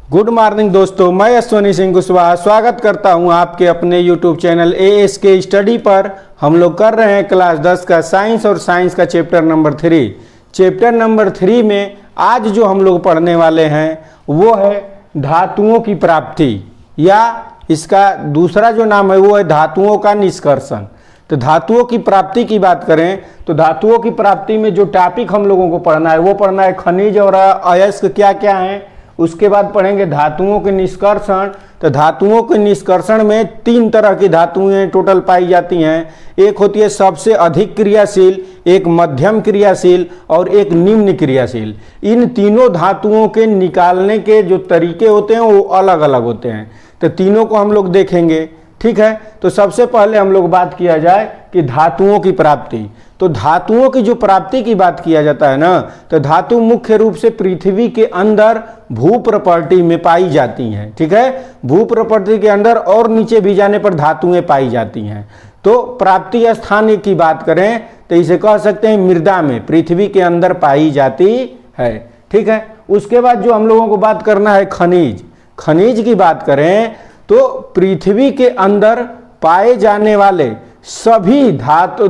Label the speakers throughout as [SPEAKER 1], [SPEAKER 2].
[SPEAKER 1] Good morning दोस्तों, मैं अश्वनी सिंह कुशवाहा स्वागत करता हूं आपके अपने यूट्यूब चैनल ASK स्टडी पर। हम लोग कर रहे हैं क्लास 10 का साइंस और साइंस का चैप्टर नंबर 3। चैप्टर नंबर 3 में आज जो हम लोग पढ़ने वाले हैं वो है धातुओं की प्राप्ति, या इसका दूसरा जो नाम है वो है धातुओं का निष्कर्षण। तो धातुओं की प्राप्ति की बात करें तो धातुओं की प्राप्ति में जो टॉपिक हम लोगों को पढ़ना है वो पढ़ना है खनिज और अयस्क क्या क्या हैं। उसके बाद पढ़ेंगे धातुओं के निष्कर्षण। तो धातुओं के निष्कर्षण में 3 तरह की धातुएं टोटल पाई जाती हैं। एक होती है सबसे अधिक क्रियाशील, एक मध्यम क्रियाशील और एक निम्न क्रियाशील। इन तीनों धातुओं के निकालने के जो तरीके होते हैं वो अलग अलग होते हैं। तो तीनों को हम लोग देखेंगे, ठीक है। तो सबसे पहले हम लोग बात किया जाए कि धातुओं की प्राप्ति। तो धातुओं की जो प्राप्ति की बात किया जाता है ना, तो धातु मुख्य रूप से पृथ्वी के अंदर भू प्रॉपर्टी में पाई जाती हैं, ठीक है। भू प्रॉपर्टी के अंदर और नीचे भी जाने पर धातुएं पाई जाती हैं। तो प्राप्ति स्थान की बात करें तो इसे कह सकते हैं मृदा में, पृथ्वी के अंदर पाई जाती है, ठीक है। उसके बाद जो हम लोगों को बात करना है खनिज। खनिज की बात करें तो पृथ्वी के अंदर पाए जाने वाले सभी धातु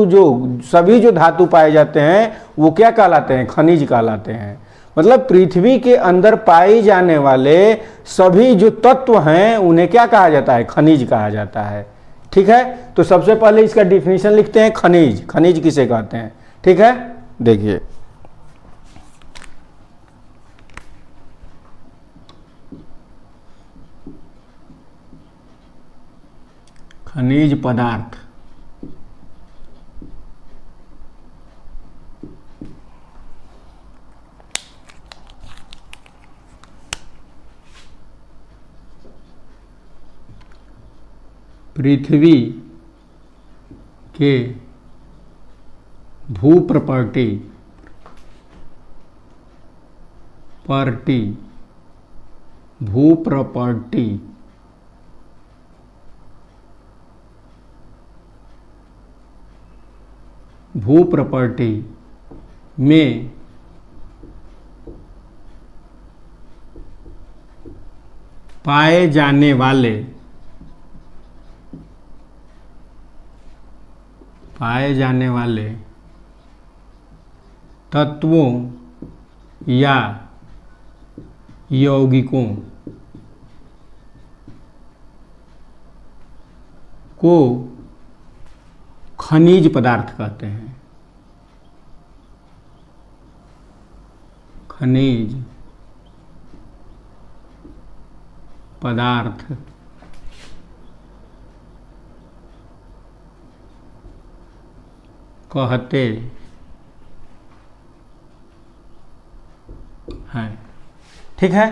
[SPEAKER 1] जो धातु पाए जाते हैं वो क्या कहलाते हैं? खनिज कहलाते हैं। मतलब पृथ्वी के अंदर पाए जाने वाले सभी जो तत्व हैं उन्हें क्या कहा जाता है? खनिज कहा जाता है, ठीक है। तो सबसे पहले इसका डिफिनीशन लिखते हैं। खनिज, खनिज किसे कहते हैं, ठीक है। देखिए, खनिज पदार्थ पृथ्वी के भू प्रॉपर्टी भू प्रॉपर्टी में पाए जाने वाले तत्वों या यौगिकों को खनिज पदार्थ कहते हैं। खनिज पदार्थ कहते हैं, ठीक है।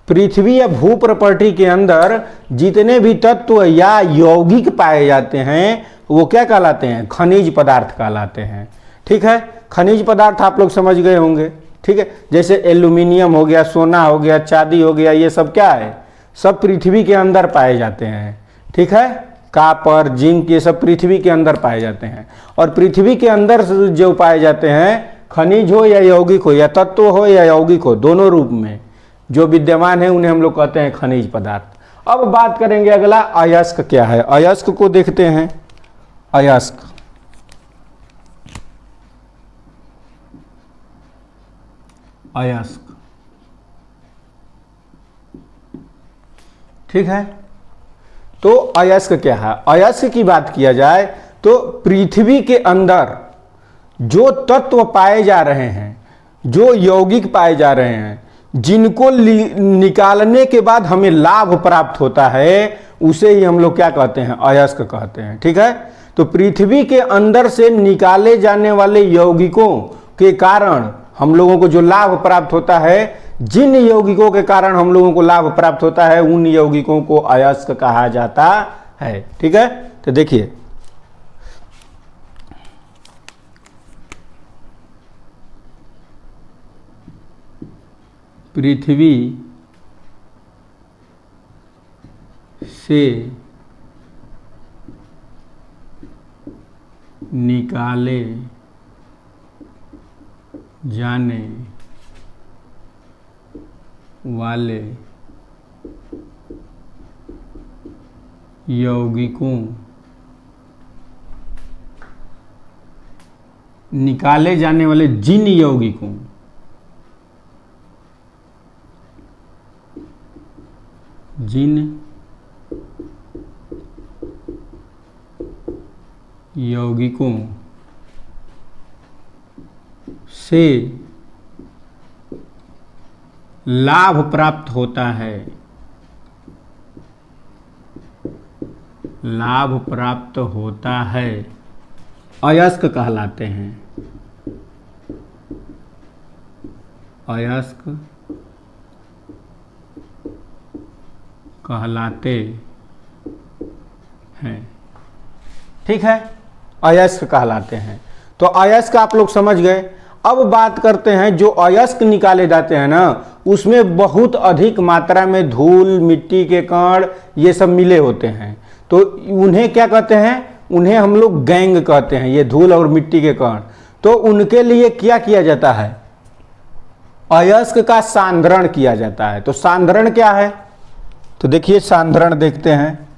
[SPEAKER 1] पृथ्वी या भू प्रॉपर्टी के अंदर जितने भी तत्व या यौगिक पाए जाते हैं वो क्या कहलाते हैं? खनिज पदार्थ कहलाते हैं, ठीक है। खनिज पदार्थ आप लोग समझ गए होंगे, ठीक है। जैसे एल्यूमिनियम हो गया, सोना हो गया, चांदी हो गया, ये सब क्या है? सब पृथ्वी के अंदर पाए जाते हैं, ठीक है। कॉपर, जिंक, ये सब पृथ्वी के अंदर पाए जाते हैं। और पृथ्वी के अंदर जो पाए जाते हैं, खनिज हो या यौगिक हो, या तत्व हो या यौगिक हो, दोनों रूप में जो विद्यमान है उन्हें हम लोग कहते हैं खनिज पदार्थ। अब बात करेंगे अगला, अयस्क क्या है। अयस्क को देखते हैं। अयस्क, अयस्क, ठीक है। तो अयस्क क्या है? अयस्क की बात किया जाए तो पृथ्वी के अंदर जो तत्व पाए जा रहे हैं, जो यौगिक पाए जा रहे हैं, जिनको निकालने के बाद हमें लाभ प्राप्त होता है, उसे ही हम लोग क्या कहते हैं? अयस्क कहते हैं, ठीक है। तो पृथ्वी के अंदर से निकाले जाने वाले यौगिकों के कारण हम लोगों को जो लाभ प्राप्त होता है, जिन यौगिकों के कारण हम लोगों को लाभ प्राप्त होता है, उन यौगिकों को अयस्क कहा जाता है, ठीक है। तो देखिए, पृथ्वी से निकाले जाने वाले यौगिकों निकाले जाने वाले जिन यौगिकों से लाभ प्राप्त होता है, अयस्क कहलाते हैं। अयस्क कहलाते हैं। ठीक है, अयस्क कहलाते हैं। तो अयस्क आप लोग समझ गए। अब बात करते हैं जो अयस्क निकाले जाते हैं ना, उसमें बहुत अधिक मात्रा में धूल, मिट्टी के कण ये सब मिले होते हैं। तो उन्हें क्या कहते हैं? उन्हें हम लोग गैंग कहते हैं, ये धूल और मिट्टी के कण। तो उनके लिए क्या किया जाता है? अयस्क का सांद्रण किया जाता है। तो सांद्रण क्या है? तो देखिए सांद्रण देखते हैं,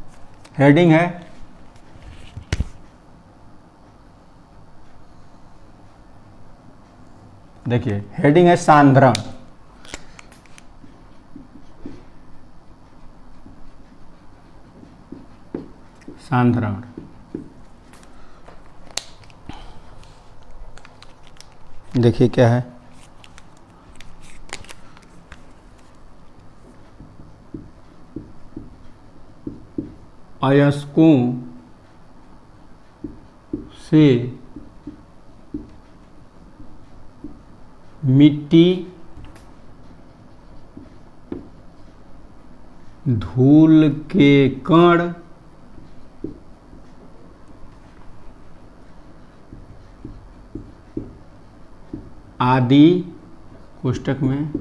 [SPEAKER 1] हेडिंग है देखिए हेडिंग है सांद्रण। सांद्रण देखिए क्या है? अयस्कों से मिट्टी, धूल के कण आदि कोष्टक में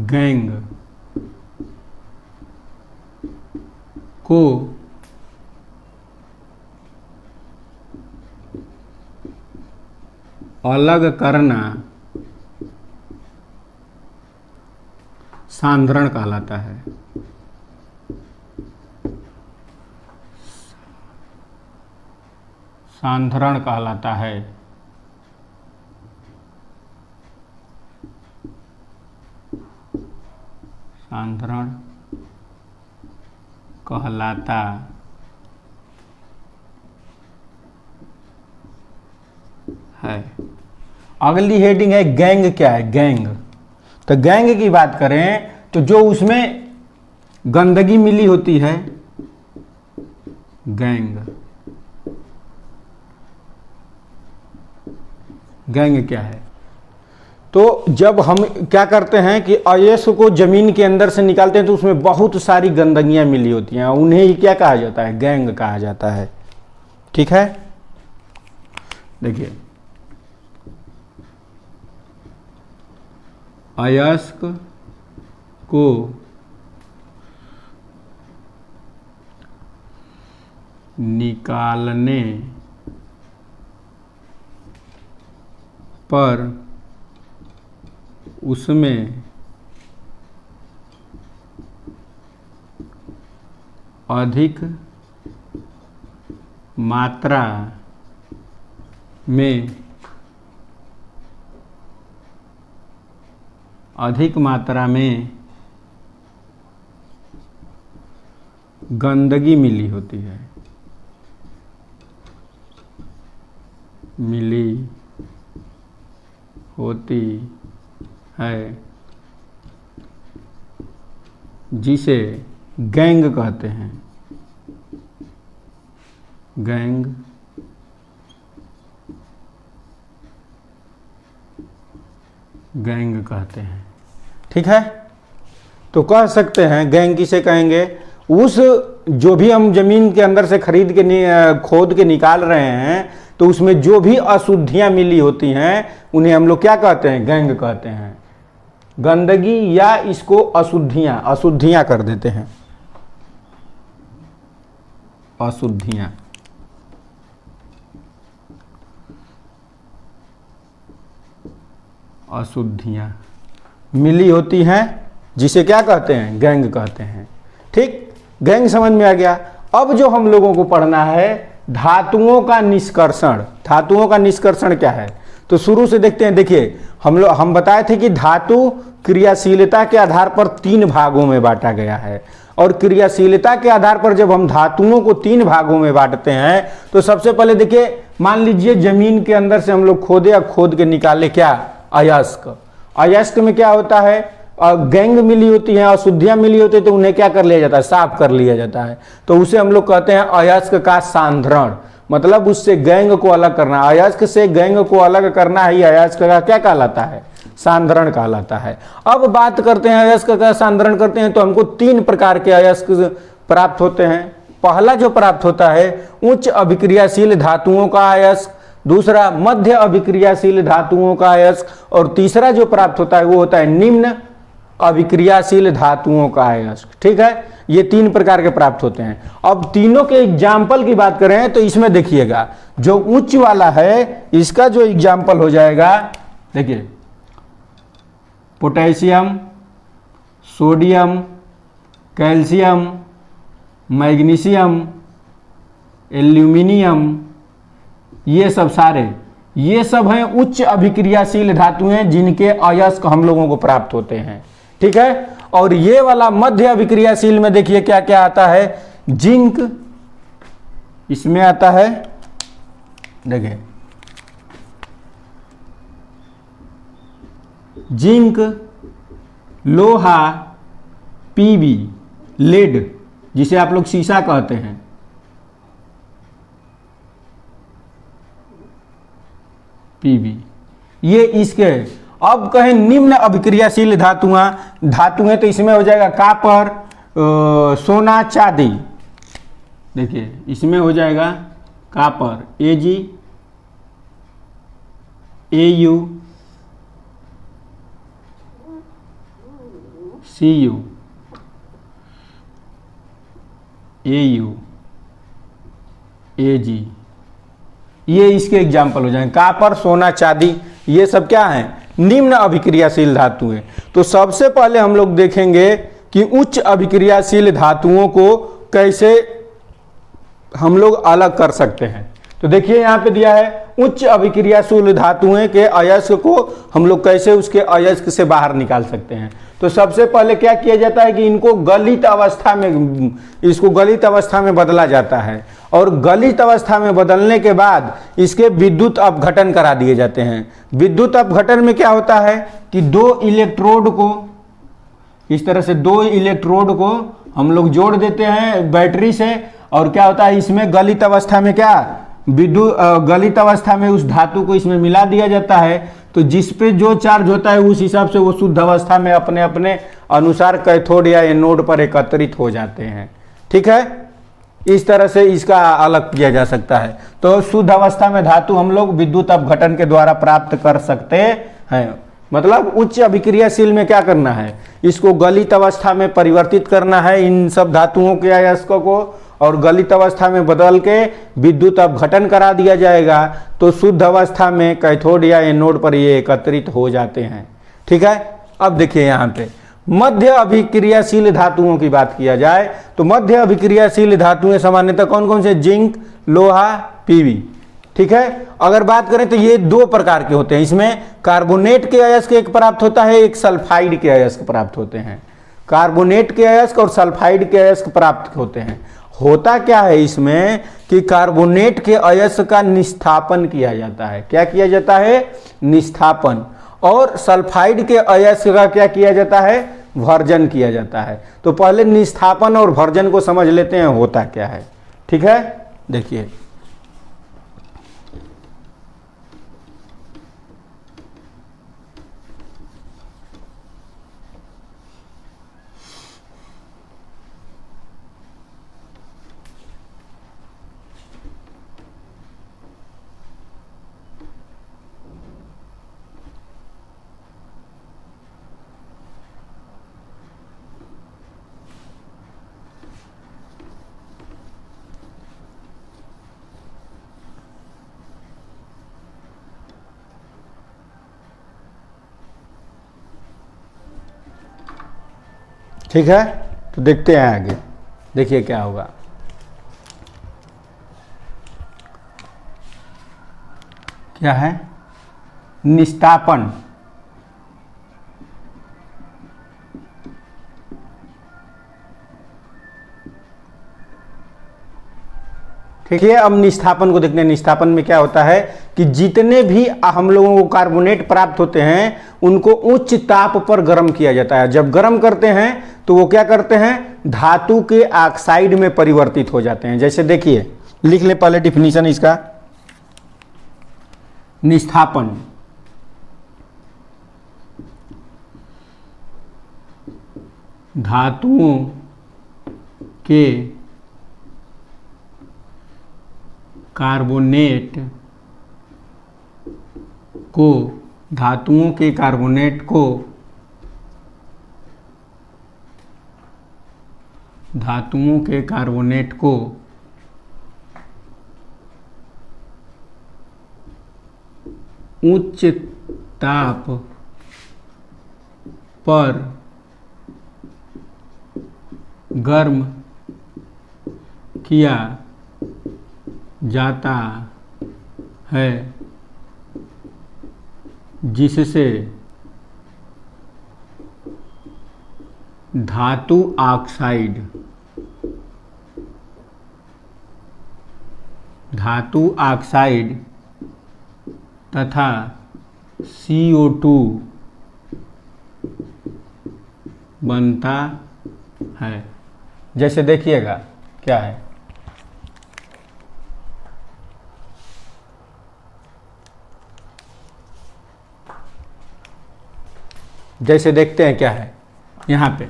[SPEAKER 1] गैंग को अलग करना सांद्रण कहलाता है। सांद्रण कहलाता है। सांद्रण कहलाता है। अगली हेडिंग है गैंग। क्या है गैंग? तो गैंग की बात करें तो जो उसमें गंदगी मिली होती है, गैंग। गैंग क्या है? तो जब हम क्या करते हैं कि अयस्क को जमीन के अंदर से निकालते हैं तो उसमें बहुत सारी गंदगियां मिली होती हैं, उन्हें ही क्या कहा जाता है? गैंग कहा जाता है। ठीक है, देखिए अयस्क को निकालने पर उसमें अधिक मात्रा में गंदगी मिली होती है, जिसे गैंग कहते हैं। गैंग कहते हैं। ठीक है, तो कह सकते हैं गैंग किसे कहेंगे? उस जो भी हम जमीन के अंदर से खरीद के खोद के निकाल रहे हैं तो उसमें जो भी अशुद्धियां मिली होती हैं उन्हें हम लोग क्या कहते हैं? गैंग कहते हैं। गंदगी या इसको अशुद्धियां कर देते हैं। अशुद्धियां मिली होती हैं जिसे क्या कहते हैं, गैंग कहते हैं। ठीक, गैंग समझ में आ गया। अब जो हम लोगों को पढ़ना है धातुओं का निष्कर्षण। धातुओं का निष्कर्षण क्या है, तो शुरू से देखते हैं। देखिए हम बताए थे कि धातु क्रियाशीलता के आधार पर 3 भागों में बांटा गया है, और क्रियाशीलता के आधार पर जब हम धातुओं को 3 भागों में बांटते हैं तो सबसे पहले देखिए, मान लीजिए जमीन के अंदर से हम लोग खोदे या खोद के निकाले क्या, अयस्क। अयस्क में क्या होता है, गैंग मिली होती है, अशुद्धियां मिली होती है, तो उन्हें क्या कर लिया जाता है, साफ कर लिया जाता है। तो उसे हम लोग कहते हैं अयस्क का सांद्रण, मतलब उससे गैंग को अलग करना। अयस्क से गैंग को अलग करना ही अयस्क का क्या कहलाता है, सांद्रण कहलाता है। अब बात करते हैं अयस्क का सांद्रण करते हैं तो हमको 3 प्रकार के अयस्क प्राप्त होते हैं। पहला जो प्राप्त होता है उच्च अभिक्रियाशील धातुओं का अयस्क, दूसरा मध्य अभिक्रियाशील धातुओं का अयस्क, और तीसरा जो प्राप्त होता है वो होता है निम्न अभिक्रियाशील धातुओं का अयस्क। ठीक है, ये 3 प्रकार के प्राप्त होते हैं। अब तीनों के एग्जाम्पल की बात करें तो इसमें देखिएगा, जो उच्च वाला है इसका जो एग्जाम्पल हो जाएगा, देखिए potassium, sodium, calcium, magnesium, aluminium, ये सब सारे, ये सब हैं उच्च अभिक्रियाशील धातुएं जिनके अयस्क हम लोगों को प्राप्त होते हैं। ठीक है, और ये वाला मध्य अभिक्रियाशील में देखिए क्या क्या आता है, जिंक इसमें आता है, देखिए जिंक, लोहा, पीबी, लेड जिसे आप लोग सीसा कहते हैं, पीबी, ये इसके। अब कहें निम्न अभिक्रियाशील धातुएं तो इसमें हो जाएगा कॉपर, सोना, चांदी। देखिए इसमें हो जाएगा copper, Ag, Au, Cu, Au, Ag, ये इसके एग्जाम्पल हो जाएंगे। कॉपर, सोना, चांदी, ये सब क्या है, निम्न अभिक्रियाशील धातुएं। तो सबसे पहले हम लोग देखेंगे कि उच्च अभिक्रियाशील धातुओं को कैसे हम लोग अलग कर सकते हैं। तो देखिए यहाँ पे दिया है उच्च अभिक्रियाशील धातुएं के अयस्क को हम लोग कैसे उसके अयस्क से बाहर निकाल सकते हैं। तो सबसे पहले क्या किया जाता है कि इनको गलित अवस्था में, इसको गलित अवस्था में बदला जाता है, और गलित अवस्था में बदलने के बाद इसके विद्युत अपघटन करा दिए जाते हैं। विद्युत अपघटन में क्या होता है कि 2 इलेक्ट्रोड को, इस तरह से 2 इलेक्ट्रोड को हम लोग जोड़ देते हैं बैटरी से, और क्या होता है इसमें गलित अवस्था में क्या, गलित अवस्था में उस धातु को इसमें मिला दिया जाता है। तो जिस पे जो चार्ज होता है उस हिसाब से वो शुद्ध अवस्था में अपने अपने अनुसार कैथोड या एनोड पर एकत्रित हो जाते हैं। ठीक है, इस तरह से इसका अलग किया जा सकता है। तो शुद्ध अवस्था में धातु हम लोग विद्युत अपघटन के द्वारा प्राप्त कर सकते हैं। मतलब उच्च अभिक्रियाशील में क्या करना है, इसको गलित अवस्था में परिवर्तित करना है इन सब धातुओं के अयस्कों को, और गलित अवस्था में बदल के विद्युत अपघटन करा दिया जाएगा। तो शुद्ध अवस्था में कैथोड या एनोड पर ये एकत्रित हो जाते हैं। ठीक है, अब देखिए यहाँ पे मध्य अभिक्रियाशील धातुओं की बात किया जाए तो मध्य अभिक्रियाशील धातुएं सामान्यतः कौन कौन से, जिंक, लोहा, पीबी। ठीक है, अगर बात करें तो ये 2 प्रकार के होते हैं। इसमें कार्बोनेट के अयस्क एक प्राप्त होता है, एक सल्फाइड के अयस्क प्राप्त होते हैं। कार्बोनेट के अयस्क और सल्फाइड के अयस्क प्राप्त होते हैं। होता क्या है इसमें कि कार्बोनेट के अयस्क का निस्थापन किया जाता है। क्या किया जाता है, निस्थापन। और सल्फाइड के अयस्क का क्या किया जाता है, भर्जन किया जाता है। तो पहले निस्थापन और भर्जन को समझ लेते हैं होता क्या है। ठीक है, देखिए ठीक है, तो देखते हैं आगे, देखिए क्या होगा। क्या है? निस्तापन। ठीक है, अब निस्थापन को देखते हैं। निस्थापन में क्या होता है कि जितने भी हम लोगों को कार्बोनेट प्राप्त होते हैं उनको उच्च ताप पर गर्म किया जाता है। जब गर्म करते हैं तो वो क्या करते हैं, धातु के ऑक्साइड में परिवर्तित हो जाते हैं। जैसे देखिए, लिख ले पहले डिफिनीशन इसका। निस्थापन धातुओं के कार्बोनेट को धातुओं के कार्बोनेट को उच्च ताप पर गर्म किया जाता है, जिससे धातु ऑक्साइड तथा CO2 बनता है। जैसे देखिएगा क्या है, जैसे देखते हैं क्या है यहाँ पे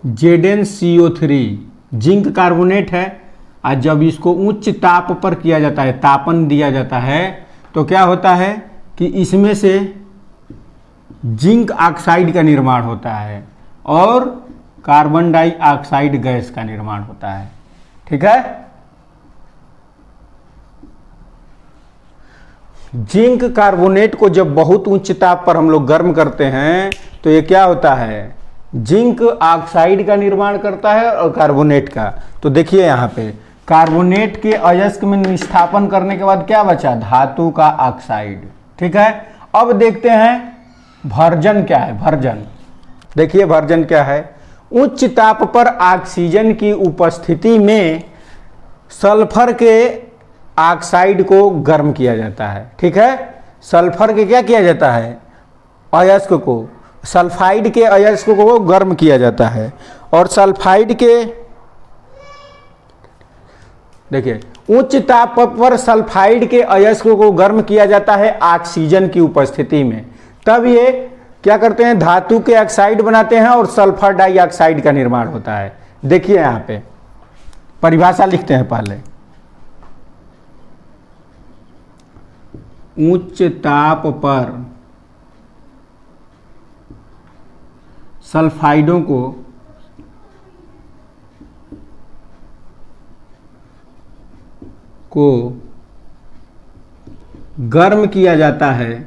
[SPEAKER 1] ZnCO3 जिंक कार्बोनेट है, और जब इसको उच्च ताप पर किया जाता है, तापन दिया जाता है, तो क्या होता है कि इसमें से जिंक ऑक्साइड का निर्माण होता है और कार्बन डाइऑक्साइड गैस का निर्माण होता है। ठीक है, जिंक कार्बोनेट को जब बहुत उच्च ताप पर हम लोग गर्म करते हैं तो ये क्या होता है, जिंक ऑक्साइड का निर्माण करता है और कार्बोनेट का। तो देखिए यहाँ पे कार्बोनेट के अयस्क में निस्थापन करने के बाद क्या बचा, धातु का ऑक्साइड। ठीक है, अब देखते हैं भर्जन क्या है। भर्जन देखिए, भर्जन क्या है, उच्च ताप पर ऑक्सीजन की उपस्थिति में सल्फर के ऑक्साइड को गर्म किया जाता है। ठीक है, सल्फर के क्या किया जाता है, अयस्क को, सल्फाइड के अयस्क को गर्म किया जाता है, और सल्फाइड के देखिए उच्च ताप पर सल्फाइड के अयस्क को गर्म किया जाता है ऑक्सीजन की उपस्थिति में। तब ये क्या करते हैं, धातु के ऑक्साइड बनाते हैं और सल्फर डाइऑक्साइड का निर्माण होता है। देखिए यहाँ पे परिभाषा लिखते हैं पहले। उच्च ताप पर सल्फाइडों को गर्म किया जाता है,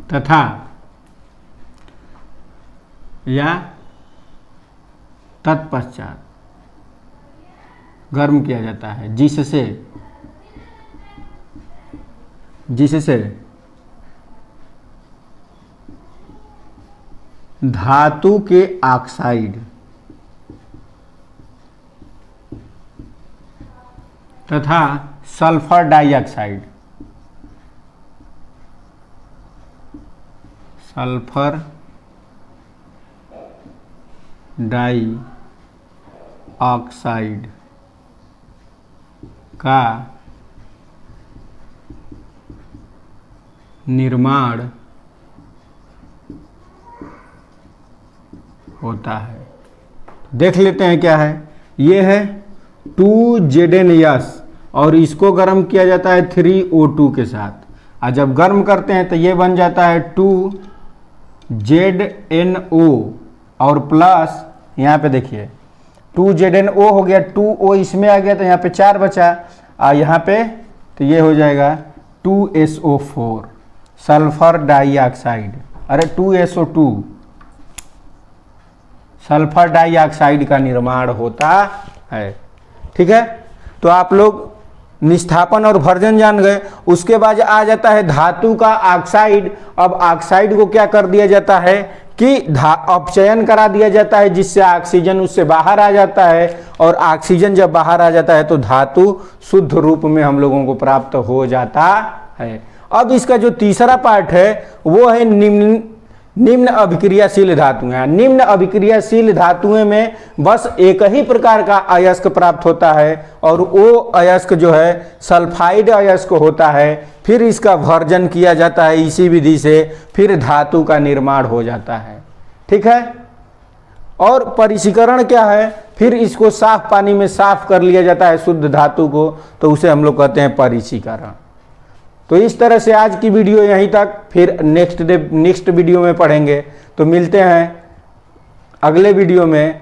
[SPEAKER 1] तथा या तत्पश्चात गर्म किया जाता है, जिससे धातु के ऑक्साइड तथा सल्फर डाइऑक्साइड का निर्माण होता है। देख लेते हैं क्या है, ये है 2ZnS और इसको गर्म किया जाता है 3O2 के साथ, और जब गर्म करते हैं तो ये बन जाता है 2ZnO और प्लस यहाँ पे देखिए 2ZnO हो गया, 2O इसमें आ गया तो यहाँ पे 4 बचा, यहाँ पे तो ये हो जाएगा 2SO4 सल्फर डाइऑक्साइड, अरे 2SO2 सल्फर डाइऑक्साइड का निर्माण होता है। ठीक है, तो आप लोग निस्थापन और भर्जन जान गए। उसके बाद आ जाता है धातु का ऑक्साइड। अब ऑक्साइड को क्या कर दिया जाता है कि अपचयन करा दिया जाता है, जिससे ऑक्सीजन उससे बाहर आ जाता है, और ऑक्सीजन जब बाहर आ जाता है तो धातु शुद्ध रूप में हम लोगों को प्राप्त हो जाता है। अब इसका जो तीसरा पार्ट है वो है निम्न अभिक्रियाशील धातुएं। निम्न अभिक्रियाशील धातुएं में बस एक ही प्रकार का अयस्क प्राप्त होता है, और वो अयस्क जो है सल्फाइड अयस्क होता है। फिर इसका भर्जन किया जाता है इसी विधि से, फिर धातु का निर्माण हो जाता है। ठीक है, और परिशीकरण क्या है, फिर इसको साफ पानी में साफ कर लिया जाता है शुद्ध धातु को, तो उसे हम लोग कहते हैं परिशीकरण। तो इस तरह से आज की वीडियो यहीं तक, फिर नेक्स्ट वीडियो में पढ़ेंगे। तो मिलते हैं अगले वीडियो में।